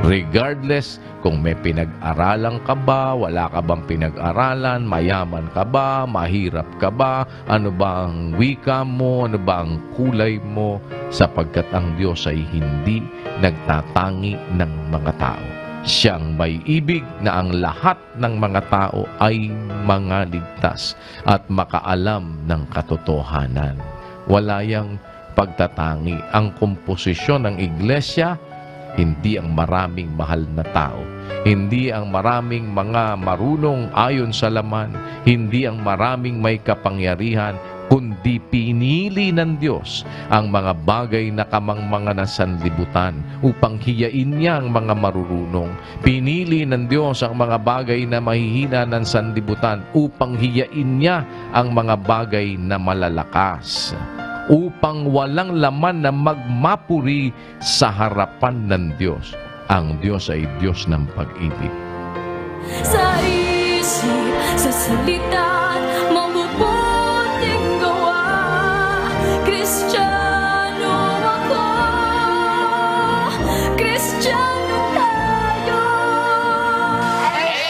Regardless kung may pinag-aralan ka ba, wala ka bang pinag-aralan, mayaman ka ba, mahirap ka ba, ano ba ang wika mo, ano ba ang kulay mo, sapagkat ang Diyos ay hindi nagtatangi ng mga tao. Siyang may ibig na ang lahat ng mga tao ay mga ligtas at makaalam ng katotohanan. Wala yang pagtatangi. Ang komposisyon ng iglesia, hindi ang maraming mahal na tao, hindi ang maraming mga marunong ayon sa laman, hindi ang maraming may kapangyarihan, kundi pinili ng Diyos ang mga bagay na kamangmangan ng sanlibutan upang hiyain niya ang mga marurunong. Pinili ng Diyos ang mga bagay na mahihina ng sanlibutan upang hiyain niya ang mga bagay na malalakas, upang walang laman na magmapuri sa harapan ng Diyos. Ang Diyos ay Diyos ng pag-ibig. Sa isip, sa salita, mabubuting gawa, Kristiyano ako, Kristiyano tayo.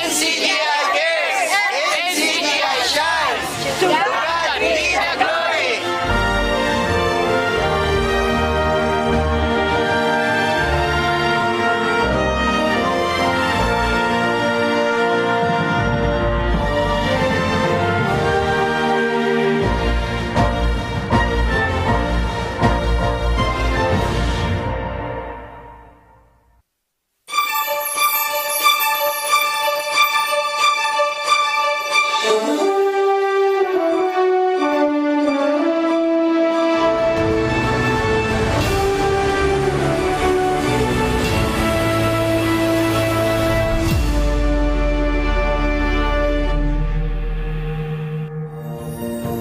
NCGI cares! NCGI shines! To God be the glory!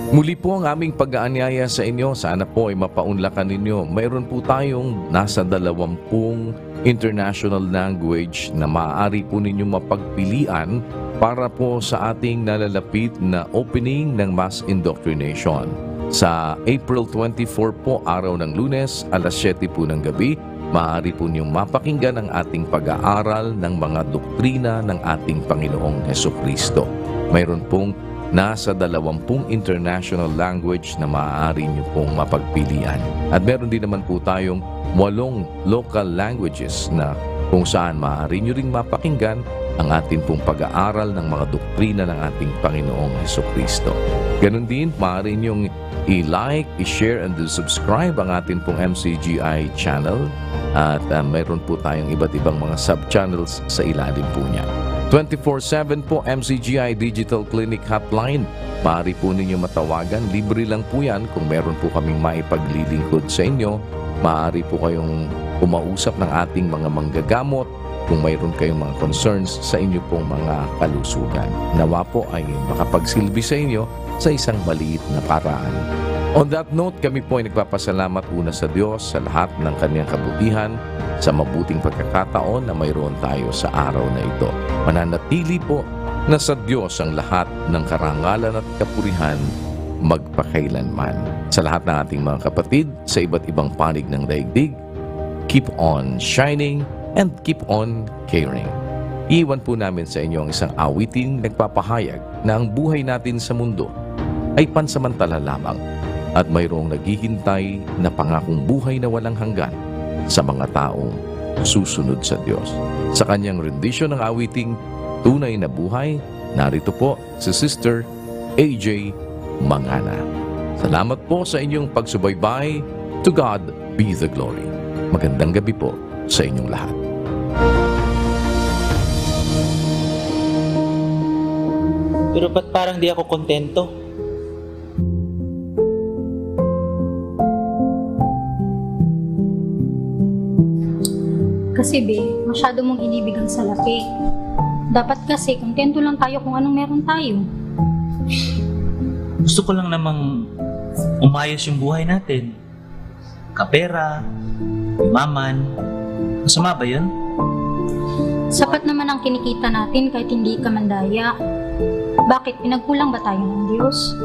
Muli po ang aming pag-aanyaya sa inyo. Sana po ay mapaunlakan ninyo. Mayroon po tayong nasa 20 international language na maaari po ninyo mapagpilian para po sa ating nalalapit na opening ng mass indoctrination. Sa April 24 po, araw ng Lunes, alas 7 po ng gabi, maaari po niyong mapakinggan ang ating pag-aaral ng mga doktrina ng ating Panginoong Hesukristo. Mayroon pong nasa 20 international language na maaari niyo pong mapagpilian. At meron din naman po tayong 8 local languages na kung saan maaari niyo ring mapakinggan ang ating pong pag-aaral ng mga doktrina ng ating Panginoong Hesukristo. Ganon din, maaari niyong i-like, i-share, and subscribe ang ating pong MCGI channel. At mayroon po tayong iba't ibang mga sub-channels sa ilalim po niya. 24/7 po MCGI Digital Clinic Hotline. Maaari po ninyo matawagan. Libre lang po yan kung meron po kaming maipaglilingkod sa inyo. Maaari po kayong kumausap ng ating mga manggagamot kung mayroon kayong mga concerns sa inyo pong mga kalusugan. Nawa po ay makapagsilbi sa inyo sa isang maliit na paraan. On that note, kami po ay nagpapasalamat una sa Diyos sa lahat ng kanyang kabutihan, sa mabuting pagkakataon na mayroon tayo sa araw na ito. Mananatili po na sa Diyos ang lahat ng karangalan at kapurihan magpakailanman. Sa lahat ng ating mga kapatid sa iba't ibang panig ng daigdig, keep on shining and keep on caring. Iwan po namin sa inyo ang isang awiting nagpapahayag na ang buhay natin sa mundo ay pansamantala lamang at mayroong naghihintay na pangakong buhay na walang hanggan sa mga taong susunod sa Diyos. Sa kanyang rendition ng awiting Tunay na Buhay, narito po si Sister AJ Mangana. Salamat po sa inyong pagsubaybay. To God be the glory. Magandang gabi po sa inyong lahat. Pero ba't parang di ako kontento? Kasi be, masyado mong inibig ang salapi. Dapat kasi kontento lang tayo kung anong meron tayo. Gusto ko lang namang umayos yung buhay natin. Kapera, umaman. Masama ba yun? Sapat naman ang kinikita natin kahit hindi ka mandaya. Bakit? Pinagkulang ba tayo ng Diyos?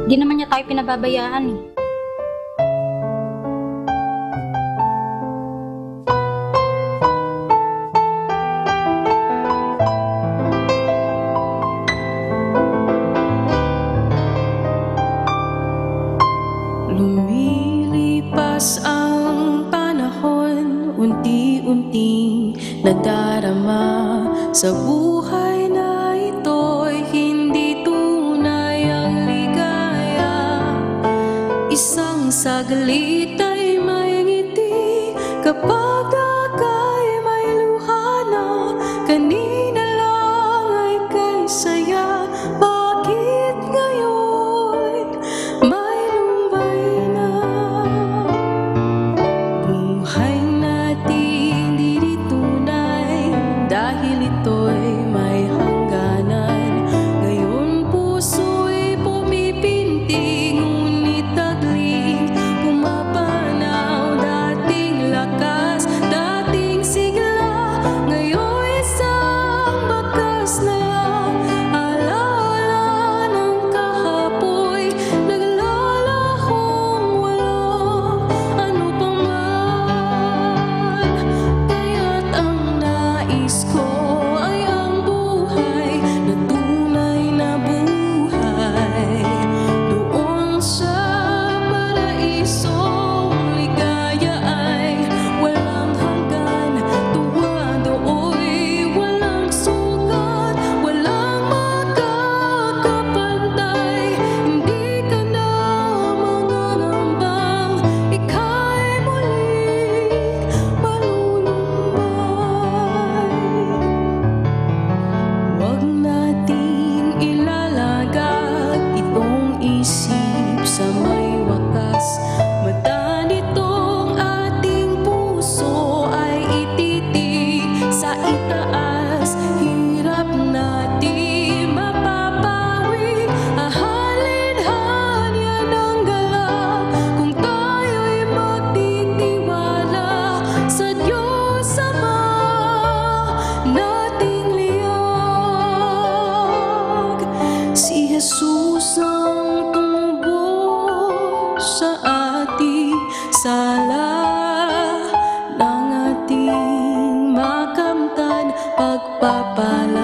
Di naman niya tayo pinababayaan eh. ating nadarama sa buhay na ito'y hindi tunay ang ligaya. Isang saglit ay may ngiti kapag agay may luha na. Kanina lang ay kay saya, bakit ngayon may lumbay na? Buhay natin di tunay dahil ito'y may hangganan. Ngayon puso'y pumipintig, ngunit tagling pumapanaw. Dating lakas, dating sigla, ngayon isang bakas na lang. Alaala ng kahapoy, naglalahong walang ano pa man. Kaya't ang nais ko ay ang buhay na tunay na buhay. Doon sa paraisong ligaya ay walang hanggan. Tuwa do'y walang sukat, walang makakapantay. Hindi ka na magangambang ika'y muling malulumbay. Huwag nating ilalagat itong isip sa may wakas. Mata nitong ating puso ay ititig sa itaas. Hirap natin mapapawi, ahalin-hanya ng galak. Kung tayo'y magtitiwala sa Diyos Ama nating liyag. Si Jesus ang tumubo sa ating sala, nang ating makamtan pagpapala.